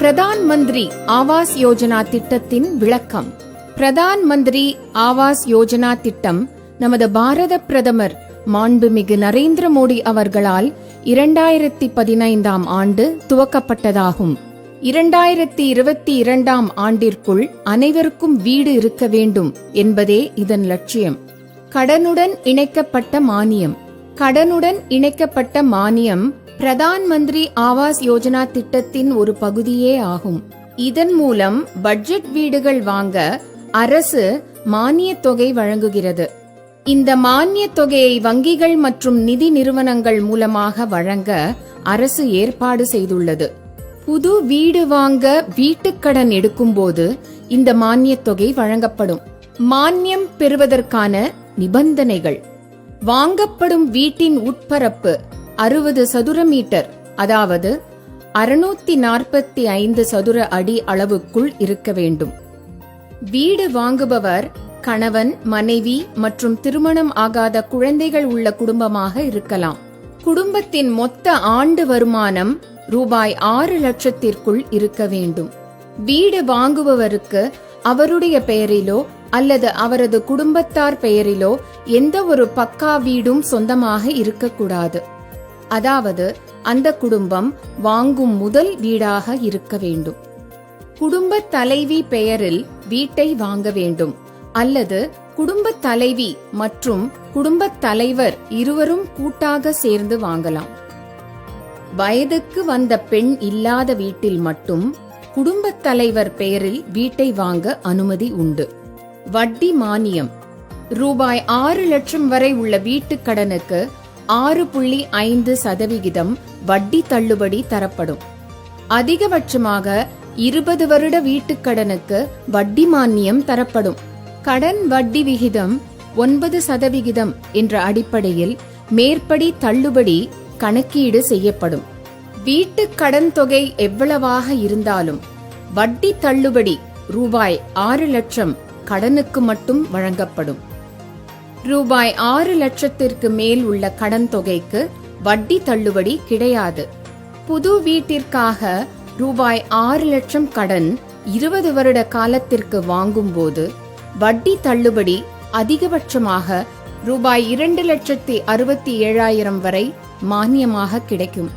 பிரதான் மந்திரி ஆவாஸ் யோஜனா திட்டத்தின் விளக்கம். பிரதான் மந்திரி ஆவாஸ் யோஜனா திட்டம் நமது பாரத பிரதமர் மாண்புமிகு நரேந்திர மோடி அவர்களால் 2015 ஆண்டு துவக்கப்பட்டதாகும். 2022 ஆண்டிற்குள் அனைவருக்கும் வீடு இருக்க வேண்டும் என்பதே இதன் லட்சியம். கடனுடன் இணைக்கப்பட்ட மானியம் பிரதான் மந்திரி ஆவாஸ் யோஜனா திட்டத்தின் ஒரு பகுதியே ஆகும். இதன் மூலம் பட்ஜெட் வீடுகள் வாங்க அரசு மானிய தொகை வழங்குகிறது. இந்த மானிய தொகையை வங்கிகள் மற்றும் நிதி நிறுவனங்கள் மூலமாக வழங்க அரசு ஏற்பாடு செய்துள்ளது. புது வீடு வாங்க வீட்டுக்கடன் எடுக்கும்போது இந்த மானிய தொகை வழங்கப்படும். மானியம் பெறுவதற்கான நிபந்தனைகள்: வாங்கப்படும் வீட்டின் உட்பரப்பு 60 சதுர மீட்டர், அதாவது 645 சதுர அடி அளவுக்குள் இருக்க வேண்டும். வீடு வாங்குபவர் கணவன், மனைவி மற்றும் திருமணம் ஆகாத குழந்தைகள் உள்ள குடும்பமாக இருக்கலாம். குடும்பத்தின் மொத்த ஆண்டு வருமானம் ரூபாய் 6 லட்சத்திற்குள் இருக்க வேண்டும். வீடு வாங்குபவருக்கு அவருடைய பெயரிலோ அல்லது அவரது குடும்பத்தார் பெயரிலோ எந்த ஒரு பக்கா வீடும் சொந்தமாக இருக்கக்கூடாது. அதாவது அந்த குடும்பம் வாங்கும் முதல் வீடாக இருக்க வேண்டும். குடும்ப தலைவி பெயரில் வீட்டை வாங்க வேண்டும், அல்லது குடும்ப தலைவி மற்றும் குடும்ப தலைவர் இருவரும் கூட்டாக சேர்ந்து வாங்கலாம். வயதுக்கு வந்த பெண் இல்லாத வீட்டில் மட்டும் குடும்ப தலைவர் பெயரில் வீட்டை வாங்க அனுமதி உண்டு. வட்டி மானியம்: ரூபாய் 6 லட்சம் வரை உள்ள வீட்டுக் கடனுக்கு 6.5% வட்டி தள்ளுபடி தரப்படும். அதிகபட்சமாக 20 வருட வீட்டுக்கடனுக்கு வட்டி மானியம் தரப்படும். கடன் வட்டி விகிதம் 9% என்ற அடிப்படையில் மேற்படி தள்ளுபடி கணக்கீடு செய்யப்படும். வீட்டுக் கடன் தொகை எவ்வளவாக இருந்தாலும் வட்டி தள்ளுபடி ரூபாய் 6 லட்சம் கடனுக்கு மட்டும் வழங்கப்படும். ரூபாய் 6 லட்சத்திற்கு மேல் உள்ள கடன் தொகைக்கு வட்டி தள்ளுபடி கிடையாது. புது வீட்டிற்காக ரூபாய் 6 லட்சம் கடன் 20 வருட காலத்திற்கு வாங்கும்போது வட்டி தள்ளுபடி அதிகபட்சமாக ரூபாய் 2,67,000 வரை மானியமாக கிடைக்கும்.